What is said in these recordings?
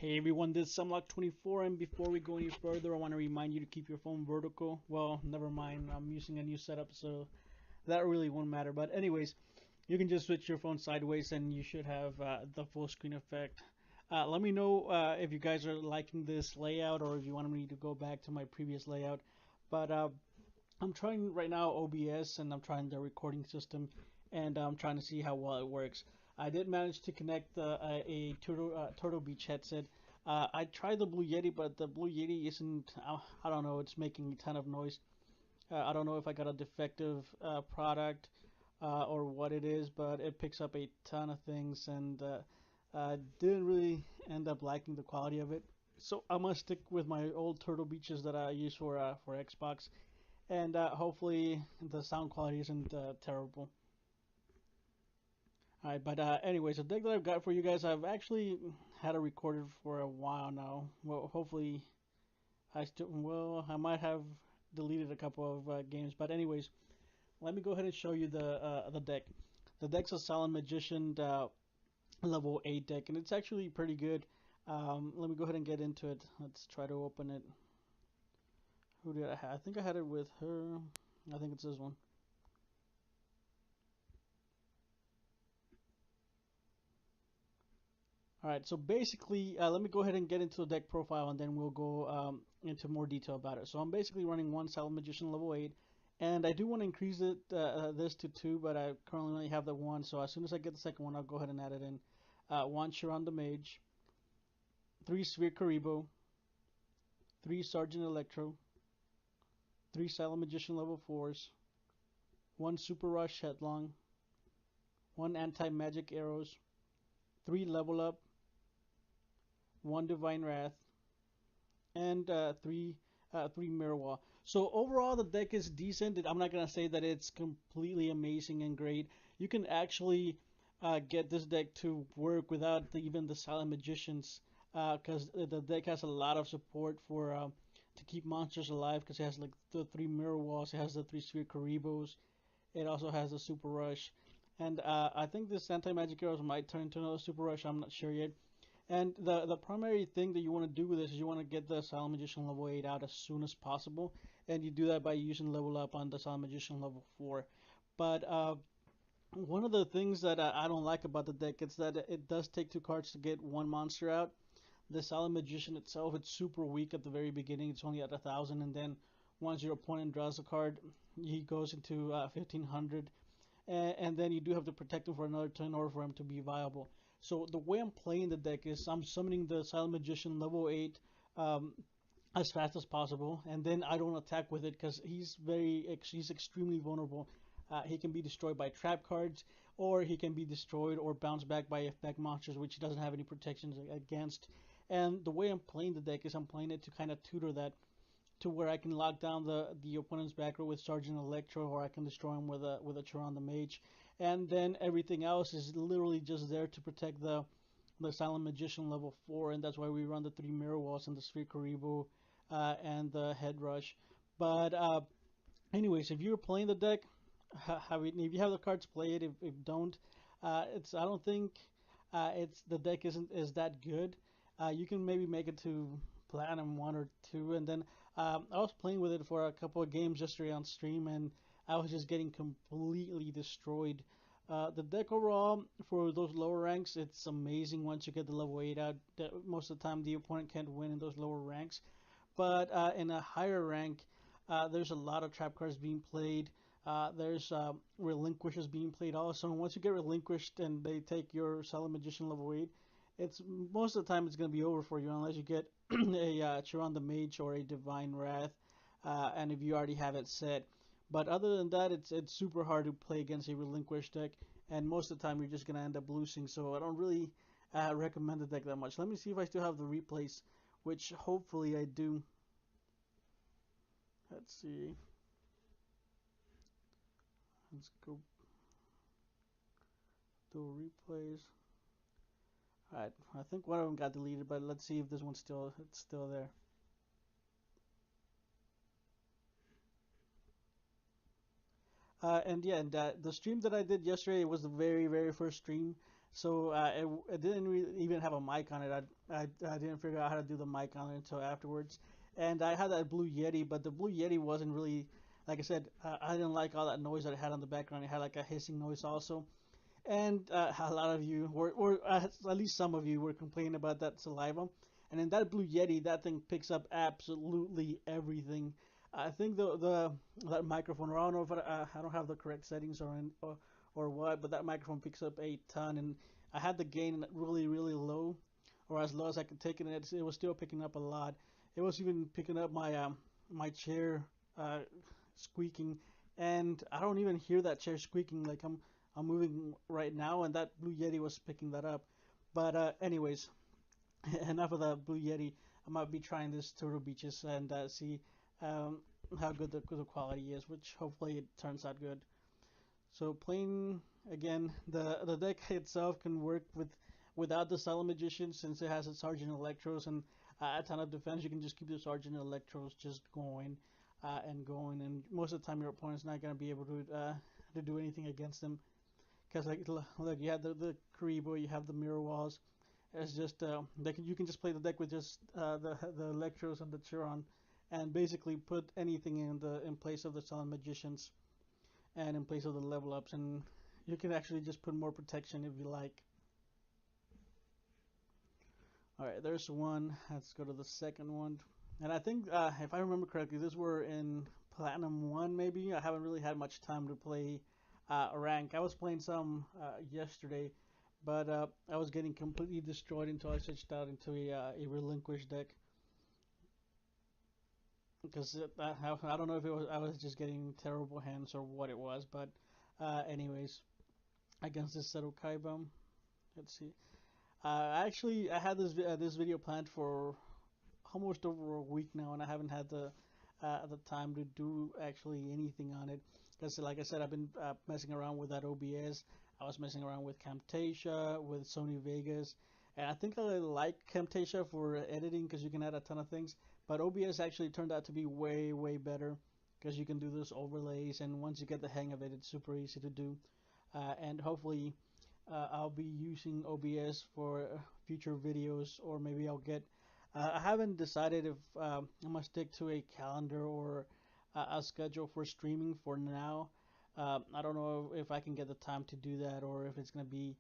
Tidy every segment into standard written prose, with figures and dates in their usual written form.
Hey everyone, this is Sumlock24, and before we go any further, I want to remind you to keep your phone vertical. Well, never mind, I'm using a new setup, so that really won't matter. But anyways, you can just switch your phone sideways and you should have the full screen effect. Let me know if you guys are liking this layout or if you want me to go back to my previous layout. But I'm trying right now OBS and I'm trying the recording system and I'm trying to see how well it works. I did manage to connect a Turtle Beach headset. I tried the Blue Yeti, but the Blue Yeti isn't. I don't know. It's making a ton of noise. I don't know if I got a defective product or what it is, but it picks up a ton of things, and didn't really end up liking the quality of it. So I'm gonna stick with my old Turtle Beaches that I use for Xbox, and hopefully the sound quality isn't terrible. Alright, but anyways, the deck that I've got for you guys, I've actually had it recorded for a while now. Well, hopefully I might have deleted a couple of games, but anyways, let me go ahead and show you the deck. The deck's a Silent Magician level 8 deck, and it's actually pretty good. Let me go ahead and get into it. Let's try to open it. Who did I have? I think I had it with her. I think it's this one. Alright, so basically, let me go ahead and get into the deck profile and then we'll go into more detail about it. So I'm basically running one Silent Magician level 8, and I do want to increase it this to 2, but I currently only have the 1, so as soon as I get the second one, I'll go ahead and add it in. 1 Chiron the Mage, 3 Sphere Kuriboh, 3 Sergeant Electro, 3 Silent Magician level 4s, 1 Super Rush Headlong, 1 Anti-Magic Arrows, 3 Level Up, 1 Divine Wrath, and three Mirror Wall. So overall, the deck is decent. I'm not gonna say that it's completely amazing and great. You can actually get this deck to work without even the Silent Magicians, because the deck has a lot of support for to keep monsters alive. Because it has like the 3 Mirror Walls, it has the 3 Sphere Kuribohs, it also has the Super Rush, and I think this Anti-Magic Arrows might turn into another Super Rush. I'm not sure yet. And the primary thing that you want to do with this is you want to get the Silent Magician level 8 out as soon as possible, and you do that by using level up on the Silent Magician level 4. But one of the things that I don't like about the deck is that it does take 2 cards to get one monster out. The Silent Magician itself, it's super weak at the very beginning. It's only at 1,000, and then once your opponent draws a card, he goes into 1,500, and then you do have to protect him for another turn in order for him to be viable. So the way I'm playing the deck is I'm summoning the Silent Magician level 8 um, as fast as possible, and then I don't attack with it because he's extremely vulnerable. He can be destroyed by trap cards, or he can be destroyed or bounced back by effect monsters, which he doesn't have any protections against. And the way I'm playing the deck is I'm playing it to kind of tutor that to where I can lock down the opponent's back row with Sergeant Electro, or I can destroy him with a Chiron the Mage, and then everything else is literally just there to protect the Silent Magician level 4, and that's why we run the 3 Mirror Walls and the Sphere Kuriboh and the Head Rush. But anyways, if you're playing the deck, if you have the cards, play it. If don't, it's I don't think it's the deck isn't is that good. You can maybe make it to platinum 1 or 2, and then I was playing with it for a couple of games yesterday on stream, and I was just getting completely destroyed. The deck overall for those lower ranks, it's amazing once you get the level 8 out. Most of the time, the opponent can't win in those lower ranks, but in a higher rank, there's a lot of trap cards being played. There's relinquishers being played also. And once you get relinquished and they take your Silent Magician level 8, it's most of the time it's going to be over for you unless you get a Chiron the Mage or a Divine Wrath, and if you already have it set. But other than that, it's super hard to play against a relinquished deck, and most of the time you're just going to end up losing. So I don't really recommend the deck that much. Let me see if I still have the replays, which hopefully I do. Let's see. Let's go do replays. Alright, I think one of them got deleted, but let's see if this one's still there. And yeah, and the stream that I did yesterday was the very first stream So it didn't really even have a mic on it. I didn't figure out how to do the mic on it until afterwards. And I had that Blue Yeti, but the Blue Yeti wasn't really, like I said, I didn't like all that noise that it had on the background. It had like a hissing noise also. And a lot of you, or at least some of you, were complaining about that saliva. And in that Blue Yeti, that thing picks up absolutely everything. I think the that microphone, or I don't know if I don't have the correct settings or what, but that microphone picks up a ton. And I had the gain really low, or as low as I could take it. And it was still picking up a lot. It was even picking up my chair uh, squeaking, and I don't even hear that chair squeaking. Like I'm moving right now, and that Blue Yeti was picking that up. But anyways, enough of the Blue Yeti. I might be trying this Turtle Beaches and see um, how good the quality is, which hopefully it turns out good. So playing again, the deck itself can work without the Silent Magician since it has its Sergeant Electros and a ton of defense. You can just keep the Sergeant Electros just going and going, and most of the time your opponent's not gonna be able to do anything against them. Because like look, you have the Kuriboh, you have the mirror walls. It's just you can just play the deck with just the Electros and the Chiron, and basically put anything in place of the Silent Magicians and in place of the level ups, and you can actually just put more protection if you like. All right, there's one. Let's go to the second one. And I think if I remember correctly, this were in Platinum One. Maybe I haven't really had much time to play rank. I was playing some yesterday, but I was getting completely destroyed until I switched out into a relinquished deck. Because I don't know if it was I was just getting terrible hands or what it was, but anyways, against this Seto Kaiba, let's see. Actually, I had this video planned for almost over a week now, and I haven't had the time to do actually anything on it. Because, like I said, I've been messing around with that OBS. I was messing around with Camtasia, with Sony Vegas, and I think I like Camtasia for editing because you can add a ton of things. But OBS actually turned out to be way better because you can do those overlays, and once you get the hang of it, it's super easy to do. And hopefully, I'll be using OBS for future videos, or maybe I'll get. I haven't decided if I'm gonna stick to a calendar or a schedule for streaming for now. I don't know if I can get the time to do that, or if it's gonna be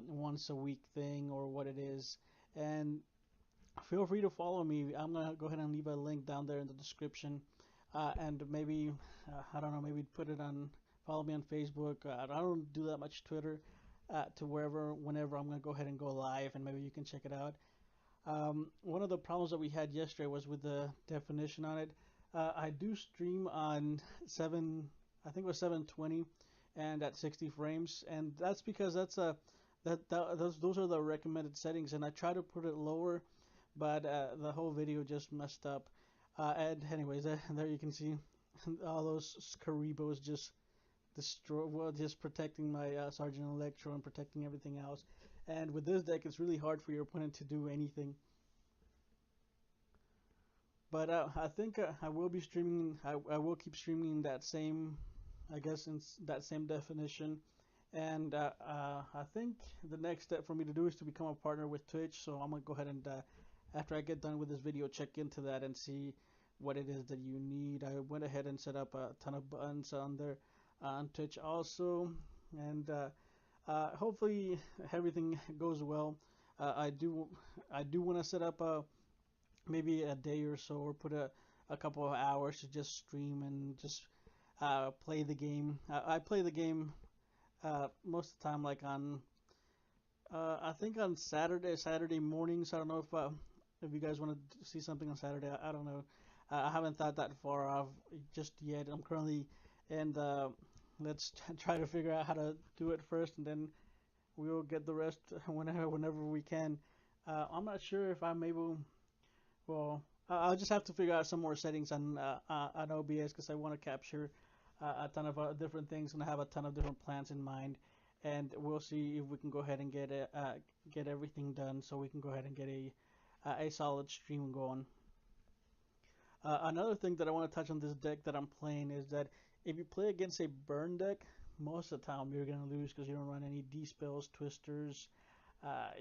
once a week thing, or what it is. And feel free to follow me. I'm gonna go ahead and leave a link down there in the description, and maybe I don't know, maybe put it on. Follow me on Facebook. I don't do that much Twitter. To wherever, whenever I'm gonna go ahead and go live, and maybe you can check it out. One of the problems that we had yesterday was with the definition on it. I do stream on I think it was 720, and at 60 frames, and that's because those are the recommended settings, and I try to put it lower, but the whole video just messed up. And anyways, there you can see all those Kuribohs just destroy, well, just protecting my Sergeant Electro and protecting everything else. And with this deck, it's really hard for your opponent to do anything. But I think I will be streaming. I will keep streaming that same, I guess, in that same definition. And I think the next step for me to do is to become a partner with Twitch. So I'm gonna go ahead and after I get done with this video, check into that and see what it is that you need. I went ahead and set up a ton of buttons on there on Twitch also, and hopefully everything goes well. I do want to set up maybe a day or so, or put a couple of hours to just stream and just play the game. I play the game most of the time, like on I think on Saturday mornings. I don't know if you guys want to see something on Saturday. I don't know. I haven't thought that far off just yet. I'm currently in the let's try to figure out how to do it first, and then we'll get the rest whenever we can. I'm not sure if I'm able. Well, I'll just have to figure out some more settings on OBS because I want to capture a ton of different things, and I have a ton of different plans in mind. And we'll see if we can go ahead and get everything done, so we can go ahead and get a solid stream going. Another thing that I want to touch on this deck that I'm playing is that if you play against a burn deck, most of the time you're gonna lose because you don't run any D spells, twisters.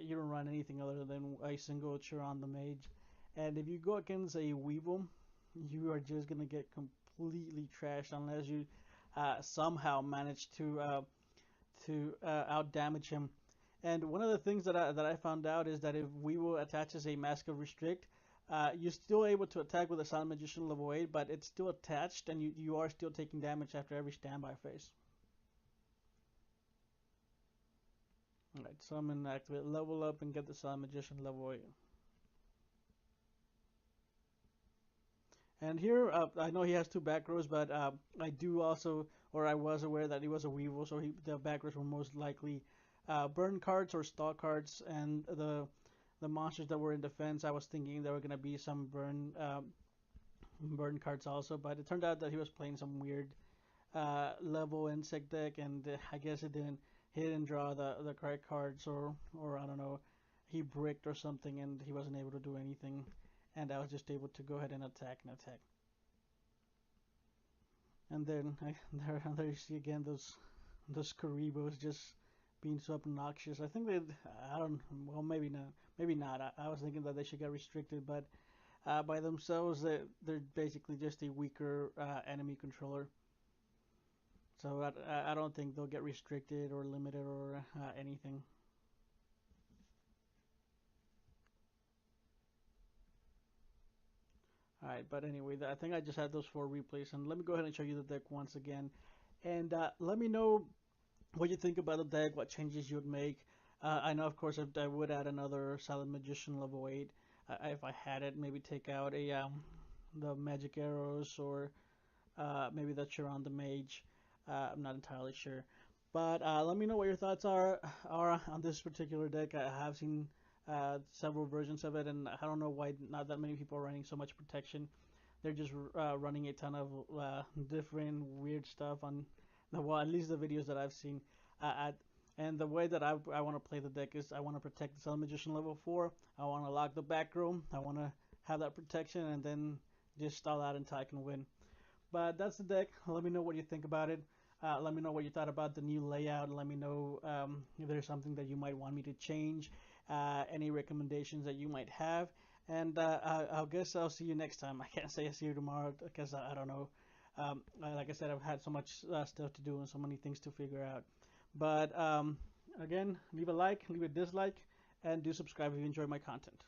You don't run anything other than a single Chiron the Mage. And if you go against a Weevil, you are just gonna get completely trashed unless you somehow manage to out damage him. And one of the things that I found out is that if Weevil attaches a Mask of Restrict, you're still able to attack with a Silent Magician level 8, but it's still attached, and you are still taking damage after every standby phase. Alright, summon, activate, level up, and get the Silent Magician level 8. And here, I know he has two back rows, but I do also, or I was aware that he was a Weevil, so the back rows were most likely burn cards or stalk cards, and the monsters that were in defense, I was thinking there were gonna be some burn cards also, but it turned out that he was playing some weird level insect deck, and I guess he didn't draw the correct cards, or I don't know, he bricked or something, and he wasn't able to do anything, and I was just able to go ahead and attack. And then there you see again those Kuribohs just being so obnoxious. I think they, I don't, well maybe not. I was thinking that they should get restricted, but by themselves they're basically just a weaker enemy controller. So I don't think they'll get restricted or limited or anything. Alright, but anyway, I think I just had those four replays, and let me go ahead and show you the deck once again. And let me know what you think about the deck, what changes you would make. I know, of course, I would add another Silent Magician level 8 if I had it. Maybe take out the Magic Arrows or maybe the Chiron the Mage. I'm not entirely sure. But let me know what your thoughts are on this particular deck. I have seen several versions of it, and I don't know why not that many people are running so much protection. They're just running a ton of different weird stuff on well, at least the videos that I've seen. And the way that I want to play the deck is I want to protect the Sun Magician level 4. I want to lock the back row. I want to have that protection and then just stall out until I can win. But that's the deck. Let me know what you think about it. Let me know what you thought about the new layout. Let me know if there's something that you might want me to change. Any recommendations that you might have. And I guess I'll see you next time. I can't say I'll see you tomorrow because I don't know. Like I said, I've had so much stuff to do and so many things to figure out. But again, leave a like, leave a dislike, and do subscribe if you enjoy my content.